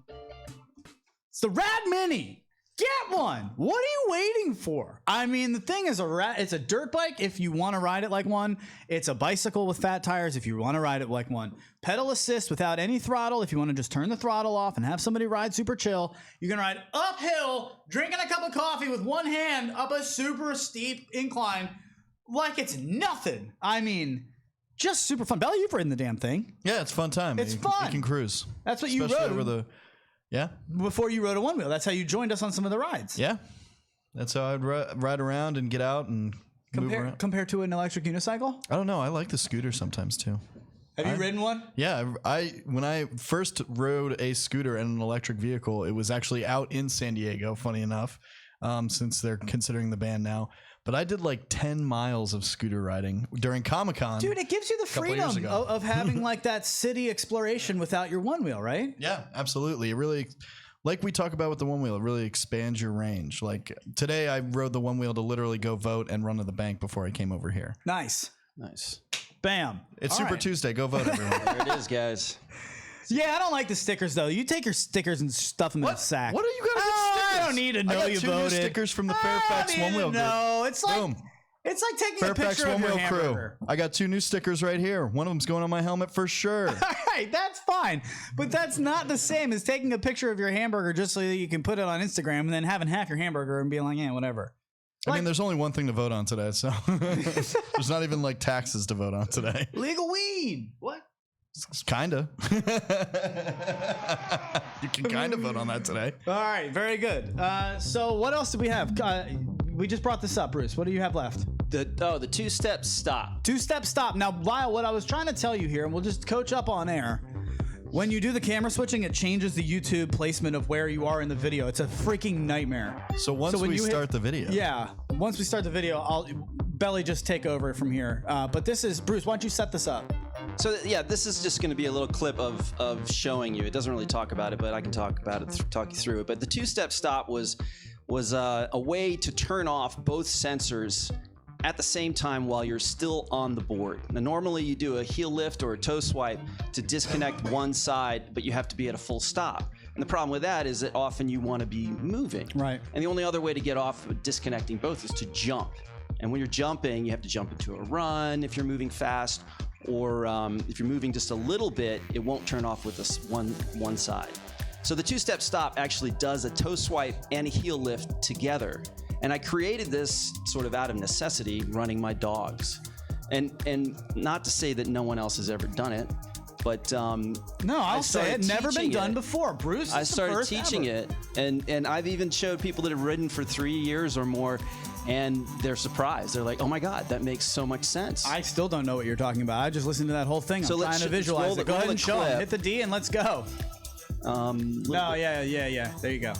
It's the Rad Mini. Get one. What are you waiting for? I mean, the thing is it's a dirt bike if you want to ride it like one. It's a bicycle with fat tires if you want to ride it like one. Pedal assist without any throttle if you want to just turn the throttle off and have somebody ride super chill. You can ride uphill, drinking a cup of coffee with one hand up a super steep incline like it's nothing. I mean, just super fun. Belly, you've ridden the damn thing. Yeah, it's a fun time. It's fun. You can cruise. That's what you Especially rode. over the... Yeah. Before you rode a Onewheel. That's how you joined us on some of the rides. Yeah. That's how I'd ride around and get out and move around. Compared to an electric unicycle? I don't know. I like the scooter sometimes too. Have you ridden one? Yeah. When I first rode a scooter and an electric vehicle, it was actually out in San Diego, funny enough, since they're considering the ban now. But I did like 10 miles of scooter riding during Comic-Con. Dude, it gives you the freedom of having like that city exploration without your Onewheel, right? Yeah, absolutely. It really, like we talk about with the Onewheel, it really expands your range. Like today I rode the Onewheel to literally go vote and run to the bank before I came over here. Nice. Nice. Bam. It's Super Tuesday. Go vote, everyone. There it is, guys. Yeah, I don't like the stickers though. You take your stickers and stuff them in a sack. What are you gonna get stickers? I don't need to know I got you two voted. new stickers from the Fairfax Onewheel group. No, it's like Boom. It's like taking Fairfax a picture of your Onewheel hamburger. Crew. I got 2 new stickers right here. One of them's going on my helmet for sure. All right, that's fine. But that's not the same as taking a picture of your hamburger just so that you can put it on Instagram and then having half your hamburger and being like, yeah, whatever. I mean, there's only one thing to vote on today, so there's not even like taxes to vote on today. Legal weed. What? Kinda. You can kind of vote on that today. All right, very good. So what else do we have? We just brought this up, Bruce. What do you have left? The 2-step stop. 2-step stop. Now, Lyle, what I was trying to tell you here, and we'll just coach up on air. When you do the camera switching, it changes the YouTube placement of where you are in the video. It's a freaking nightmare. So once we start the video. Yeah, once we start the video, I'll Belly just take over from here. But this is, Bruce, why don't you set this up? So yeah, this is just going to be a little clip of showing you. It doesn't really talk about it, but I can talk about it, talk you through it. But the 2-step stop was a way to turn off both sensors at the same time while you're still on the board. Now, normally you do a heel lift or a toe swipe to disconnect one side, but you have to be at a full stop. And the problem with that is that often you want to be moving. Right. And the only other way to get off of disconnecting both is to jump. And when you're jumping, you have to jump into a run if you're moving fast, or if you're moving just a little bit, it won't turn off with this one side. So the 2-step stop actually does a toe swipe and a heel lift together. And I created this sort of out of necessity running my dogs. And not to say that no one else has ever done it, but no, I'll say it. Never been done before, Bruce. I started teaching it, and I've even showed people that have ridden for 3 years or more, and they're surprised. They're like, "Oh my God, that makes so much sense." I still don't know what you're talking about. I just listened to that whole thing. I'm trying to visualize it. Go ahead and show them. Hit the D and let's go. No, yeah. There you go.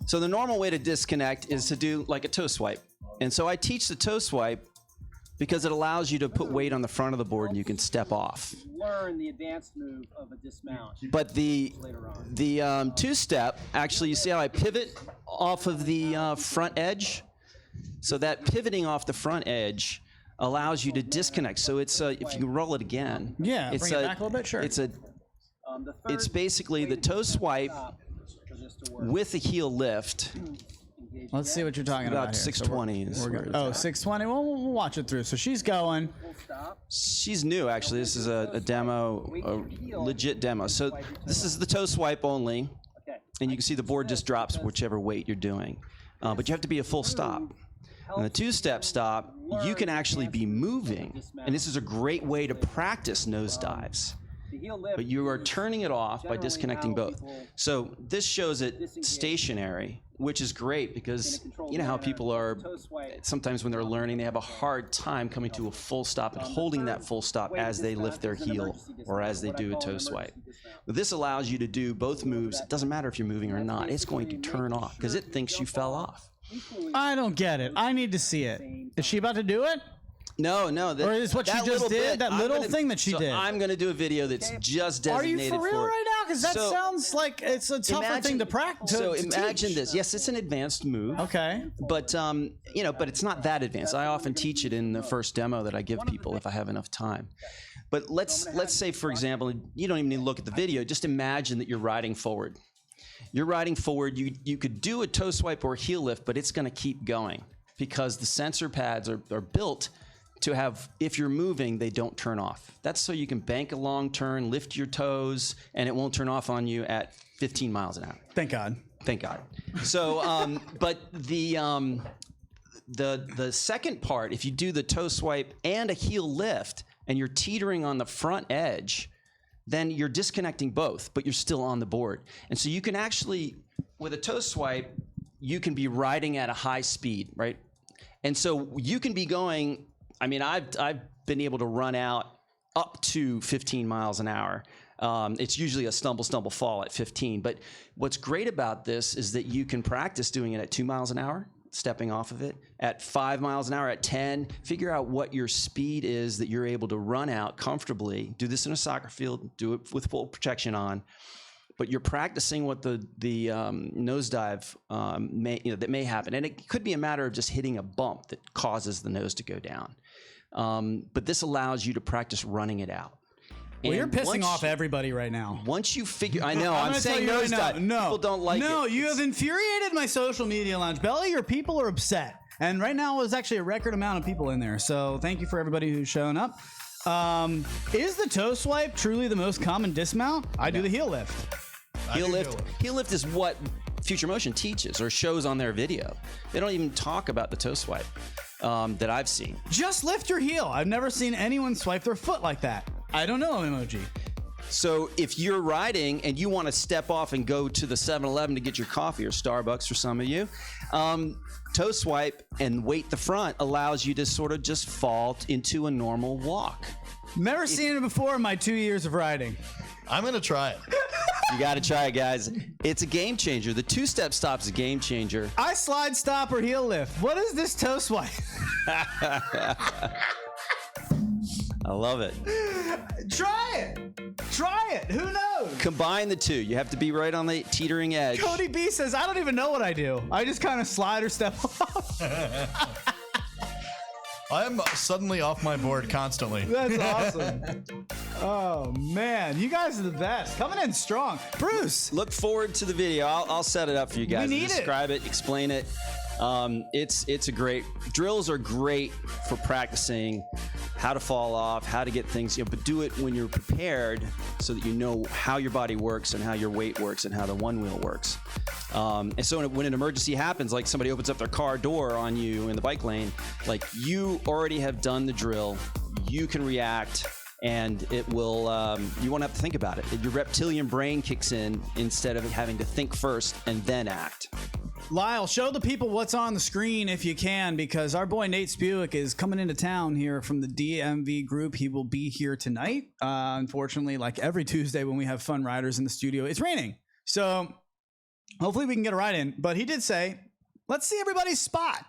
So the normal way to disconnect is to do like a toe swipe. And so I teach the toe swipe because it allows you to put weight on the front of the board and you can step off. Learn the advanced move of a dismount. But the two-step, actually, you see how I pivot off of the front edge? So that pivoting off the front edge allows you to disconnect. So it's if you can roll it again. Yeah, it's bring it back a little bit, sure. It's basically the toe swipe with a heel lift. Let's see what you're talking about here. 620. So 620. Well, we'll watch it through. So she's going. She's new, actually. This is a demo, a legit demo. So this is the toe swipe only, and you can see the board just drops whichever weight you're doing. But you have to be a full stop. And the two-step stop, you can actually be moving, and this is a great way to practice nosedives. But you are turning it off by disconnecting both. So this shows it stationary, which is great because you know how people are, sometimes when they're learning, they have a hard time coming to a full stop and holding that full stop as they lift their heel or as they do a toe swipe. But this allows you to do both moves. It doesn't matter if you're moving or not. It's going to turn off because it thinks you fell off. I don't get it. I need to see it. Is she about to do it? No. Or is what she just did, that little thing that she did? I'm going to do a video that's just designated for. Are you for real right now? Because that sounds like it's a tougher thing to practice. So imagine this. Yes, it's an advanced move. Okay. But but it's not that advanced. I often teach it in the first demo that I give people if I have enough time. But let's say, for example, you don't even need to look at the video. Just imagine that you're riding forward. You're riding forward. You could do a toe swipe or heel lift, but it's going to keep going because the sensor pads are built to have, if you're moving, they don't turn off. That's so you can bank a long turn, lift your toes, and it won't turn off on you at 15 miles an hour. Thank God. Thank God. So, but the second part, if you do the toe swipe and a heel lift, and you're teetering on the front edge, then you're disconnecting both, but you're still on the board. And so you can actually, with a toe swipe, you can be riding at a high speed, right? And so you can be going, I mean, I've been able to run out up to 15 miles an hour. It's usually a stumble, fall at 15. But what's great about this is that you can practice doing it at 2 miles an hour, stepping off of it, at 5 miles an hour, at 10. Figure out what your speed is that you're able to run out comfortably. Do this in a soccer field. Do it with full protection on. But you're practicing what the nosedive that may happen. And it could be a matter of just hitting a bump that causes the nose to go down. But this allows you to practice running it out. Well, you're pissing off everybody right now. Once you figure, I know, I'm saying nosedive. No, people don't like it. No, you have infuriated my social media lounge. Belly, your people are upset. And right now there's actually a record amount of people in there. So thank you for everybody who's shown up. Is the toe swipe truly the most common dismount? I do the heel lift. Heel lift is what Future Motion teaches or shows on their video. They don't even talk about the toe swipe that I've seen. Just lift your heel. I've never seen anyone swipe their foot like that. I don't know, emoji. So if you're riding and you want to step off and go to the 7-Eleven to get your coffee, or Starbucks for some of you, toe swipe and weight the front allows you to sort of just fall into a normal walk. Never seen it before in my 2 years of riding. I'm going to try it. You got to try it, guys. It's a game changer. The two-step stop's a game changer. I slide, stop, or heel lift. What is this toe swipe? I love it. Try it. Who knows? Combine the two. You have to be right on the teetering edge. Cody B says, I don't even know what I do. I just kind of slide or step off. I'm suddenly off my board constantly. That's awesome. Oh, man. You guys are the best. Coming in strong. Bruce. Look forward to the video. I'll set it up for you guys. We need Describe it, explain it. It's a great, drills are great for practicing how to fall off, how to get things, but do it when you're prepared so that you know how your body works and how your weight works and how the one wheel works. And so when an emergency happens, like somebody opens up their car door on you in the bike lane, like you already have done the drill, you can react, and it will, you won't have to think about it. Your reptilian brain kicks in instead of having to think first and then act. Lyle, show the people what's on the screen if you can, because our boy Nate Spuick is coming into town here from the DMV group. He will be here tonight. Unfortunately, like every Tuesday when we have fun riders in the studio, it's raining. So hopefully we can get a ride in. But he did say, let's see everybody's spot.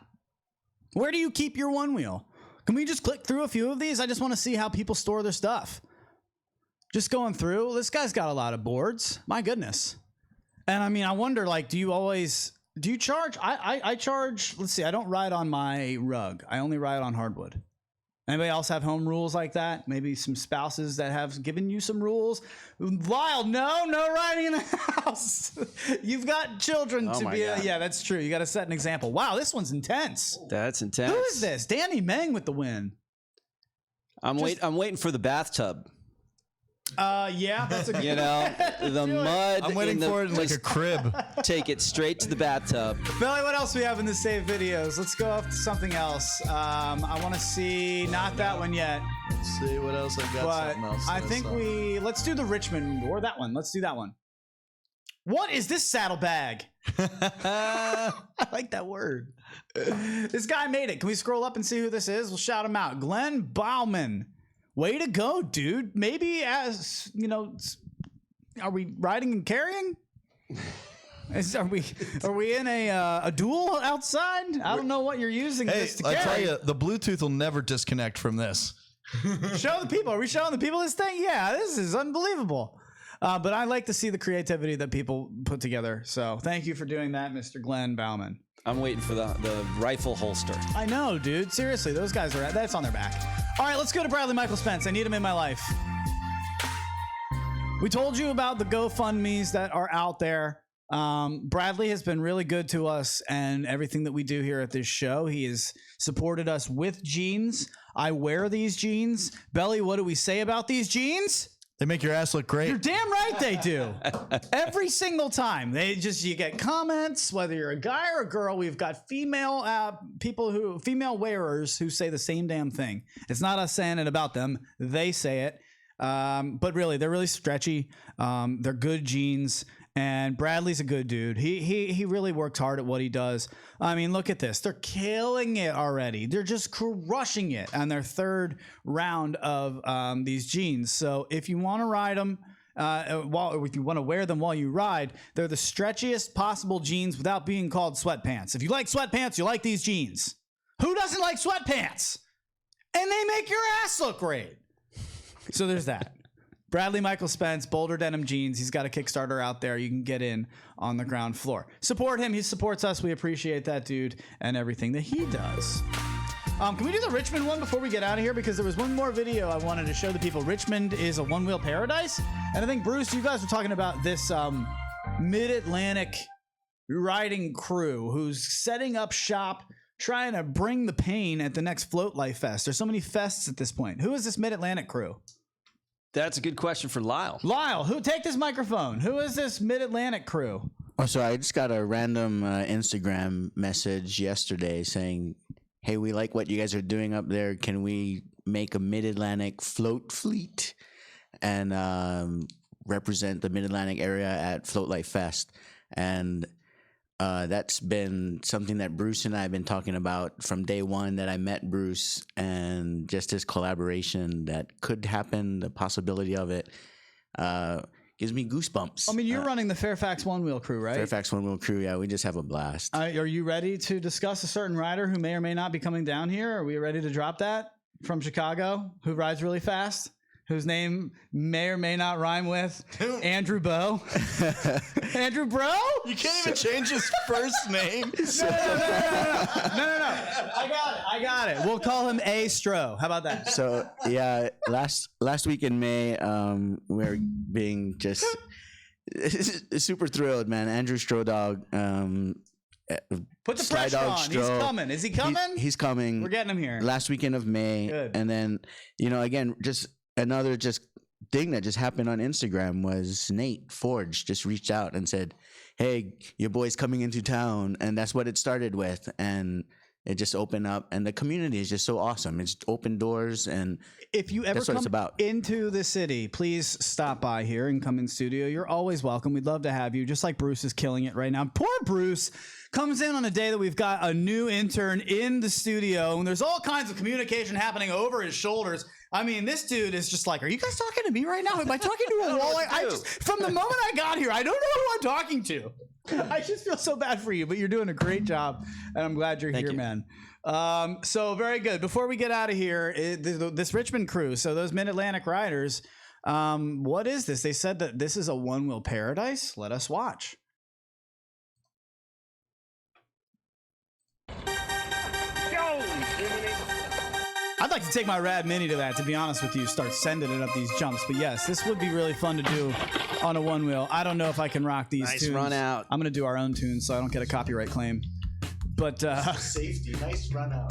Where do you keep your one wheel? Can we just click through a few of these? I just want to see how people store their stuff. Just going through. This guy's got a lot of boards. My goodness. And I mean, I wonder, like, do you charge? I charge. Let's see. I don't ride on my rug. I only ride on hardwood. Anybody else have home rules like that? Maybe some spouses that have given you some rules? Lyle, no riding in the house. You've got children to be. Yeah, that's true. You got to set an example. Wow, this one's intense. That's intense. Who is this? Danny Meng with the win. I'm waiting for the bathtub. Yeah, that's a good the mud. I'm waiting for it in like a crib. Take it straight to the bathtub. Billy, what else we have in the saved videos? Let's go off to something else. I want to see, not that one yet. Let's see what else I've got. But Something else. I think let's do the Richmond or that one. Let's do that one. What is this saddlebag? I like that word. This guy made it. Can we scroll up and see who this is? We'll shout him out. Glenn Bauman. Way to go, dude. Maybe as, are we riding and carrying? Are we in a duel outside? I don't know what you're using this to carry. I tell you, the Bluetooth will never disconnect from this. Show the people. Are we showing the people this thing? Yeah, this is unbelievable. But I like to see the creativity that people put together. So thank you for doing that, Mr. Glenn Bauman. I'm waiting for the rifle holster. I know, dude. Seriously, those guys that's on their back. All right, let's go to Bradley Michael Spence. I need him in my life. We told you about the GoFundMes that are out there. Bradley has been really good to us and everything that we do here at this show. He has supported us with jeans. I wear these jeans. Belly, what do we say about these jeans? They make your ass look great. You're damn right they do. Every single time. You get comments, whether you're a guy or a girl. We've got female wearers who say the same damn thing. It's not us saying it about them. They say it. But really, they're really stretchy. They're good jeans. And Bradley's a good dude. He really works hard at what he does. I mean, look at this. They're killing it already. They're just crushing it on their third round of these jeans. So if you want to ride them, if you want to wear them while you ride, they're the stretchiest possible jeans without being called sweatpants. If you like sweatpants, you like these jeans. Who doesn't like sweatpants? And they make your ass look great. So there's that. Bradley Michael Spence, Boulder Denim Jeans. He's got a Kickstarter out there. You can get in on the ground floor. Support him. He supports us. We appreciate that dude and everything that he does. Can we do the Richmond one before we get out of here? Because there was one more video I wanted to show the people. Richmond is a one-wheel paradise. And I think, Bruce, you guys were talking about this MidAtlantic riding crew who's setting up shop, trying to bring the pain at the next Float Life Fest. There's so many fests at this point. Who is this MidAtlantic crew? That's a good question for Lyle. Lyle, take this microphone. Who is this MidAtlantic crew? Oh, so I just got a random Instagram message yesterday saying, hey, we like what you guys are doing up there. Can we make a MidAtlantic float fleet and represent the MidAtlantic area at Float Life Fest? And that's been something that Bruce and I have been talking about from day one that I met Bruce, and just his collaboration that could happen, the possibility of it, gives me goosebumps. I mean, you're running the Fairfax Onewheel crew, right? Fairfax Onewheel crew, yeah, we just have a blast. Are you ready to discuss a certain rider who may or may not be coming down here? Are we ready to drop that? From Chicago, who rides really fast? Whose name may or may not rhyme with Andrew Bow. Andrew Bro? You can't even change his first name. No. I got it. We'll call him A. Stro. How about that? So, yeah, last week in May, we're being just super thrilled, man. Andrew Strodog. Put the pressure on. Stro, he's coming. Is he coming? He's coming. We're getting him here. Last weekend of May. Good. And then, again, just another thing that just happened on Instagram was Nate Forge just reached out and said, hey, your boy's coming into town. And that's what it started with. And it just opened up. And the community is just so awesome. It's open doors. And if you ever that's what it's about. Into the city, please stop by here and come in studio. You're always welcome. We'd love to have you, just like Bruce is killing it right now. Poor Bruce comes in on a day that we've got a new intern in the studio, and there's all kinds of communication happening over his shoulders. I mean, this dude is just like, are you guys talking to me right now? Am I talking to a wall? From the moment I got here, I don't know who I'm talking to. I just feel so bad for you, but you're doing a great job, and I'm glad you're here, man. So very good. Before we get out of here, this Richmond crew, so those Mid-Atlantic riders, what is this? They said that this is a one-wheel paradise. Let us watch. I'd like to take my Rad Mini to that, to be honest with you, start sending it up these jumps. But yes, this would be really fun to do on a one wheel. I don't know if I can rock these tunes. Nice run out. I'm going to do our own tunes so I don't get a copyright claim. But safety, nice run out.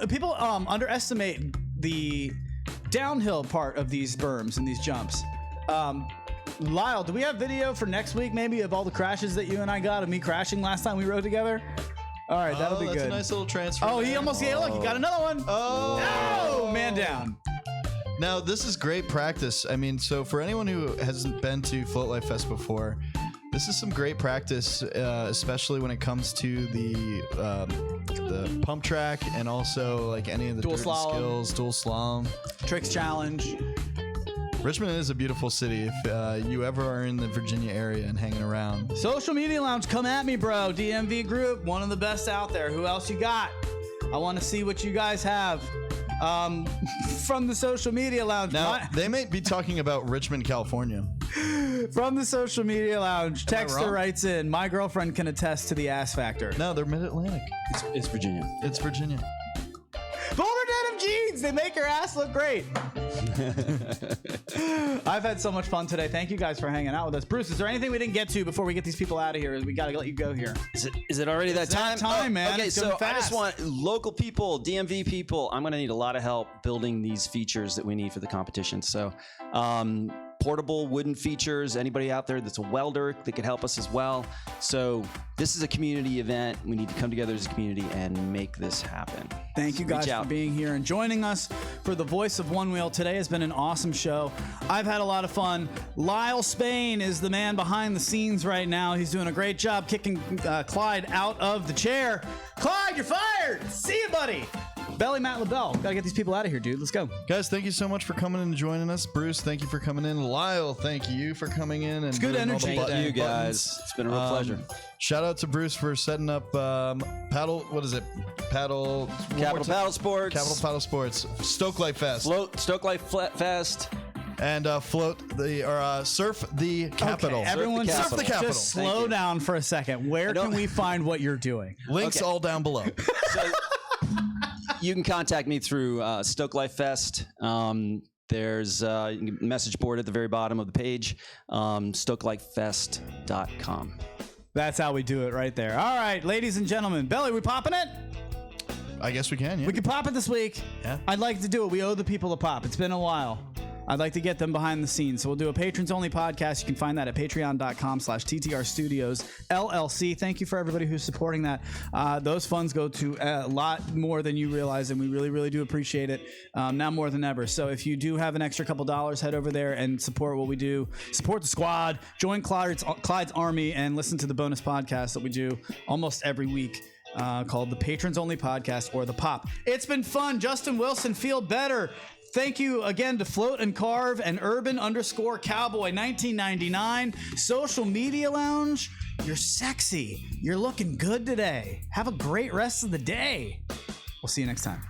People underestimate the downhill part of these berms and these jumps. Lyle, do we have video for next week maybe of all the crashes that you and I got, of me crashing last time we rode together? All right, that'll be good. That's a nice little transfer. Oh, he almost, look, he got another one. Oh, man down. Now, this is great practice. I mean, so for anyone who hasn't been to Float Life Fest before, this is some great practice, especially when it comes to the pump track and also like any of the dual skills, dual slalom, tricks challenge. Richmond is a beautiful city if you ever are in the Virginia area and hanging around. Social Media Lounge, come at me, bro. DMV Group, one of the best out there. Who else you got? I want to see what you guys have from the Social Media Lounge. Now, they may be talking about Richmond, California. From the Social Media Lounge, Texter writes in, my girlfriend can attest to the ass factor. No, they're Mid-Atlantic. It's Virginia. It's Virginia. Boulder denim jeans, they make your ass look great. I've had so much fun today. Thank you guys for hanging out with us. Bruce, is there anything we didn't get to before we get these people out of here? We got to let you go here. Is it already that time? Man. Okay, it's so fast. I just want local people, DMV people. I'm going to need a lot of help building these features that we need for the competition. So portable wooden features, anybody out there that's a welder that could help us as well. So this is a community event. We need to come together as a community and make this happen. Thank you guys for being here and joining us for the Voice of Onewheel. Today has been an awesome show. I've had a lot of fun. Lyle Spain is the man behind the scenes right now. He's doing a great job kicking Clyde out of the chair. Clyde, you're fired! See you, buddy! Belly Matt LaBelle. Gotta get these people out of here, dude. Let's go. Guys, thank you so much for coming in and joining us. Bruce, thank you for coming in. Lyle, thank you for coming in. And it's good energy. Thank you, guys. It's been a real pleasure. Shout out to Bruce for setting up Capital Paddle Sports. Capital Paddle Sports. Stoke Life Fest. Stoke Life Fest. And surf the capital. Okay, everyone surf the capital. Just slow down for a second. Where can we find what you're doing? Links all down below. So, you can contact me through Stoke Life Fest. There's a message board at the very bottom of the page, stokelifefest.com. That's how we do it right there. All right, ladies and gentlemen. Belly, we popping it? I guess we can, yeah. We can pop it this week. Yeah. I'd like to do it. We owe the people a pop. It's been a while. I'd like to get them behind the scenes. So we'll do a patrons only podcast. You can find that at patreon.com/TTR Studios LLC. Thank you for everybody who's supporting that. Those funds go to a lot more than you realize, and we really, really do appreciate it now more than ever. So if you do have an extra couple dollars, head over there and support what we do. Support the squad. Join Clyde's Army and listen to the bonus podcast that we do almost every week. Called the Patrons Only Podcast, or the Pop. It's been fun. Justin Wilson, feel better. Thank you again to Float and Carve and Urban_Cowboy 1999. Social Media Lounge, you're sexy. You're looking good today. Have a great rest of the day. We'll see you next time.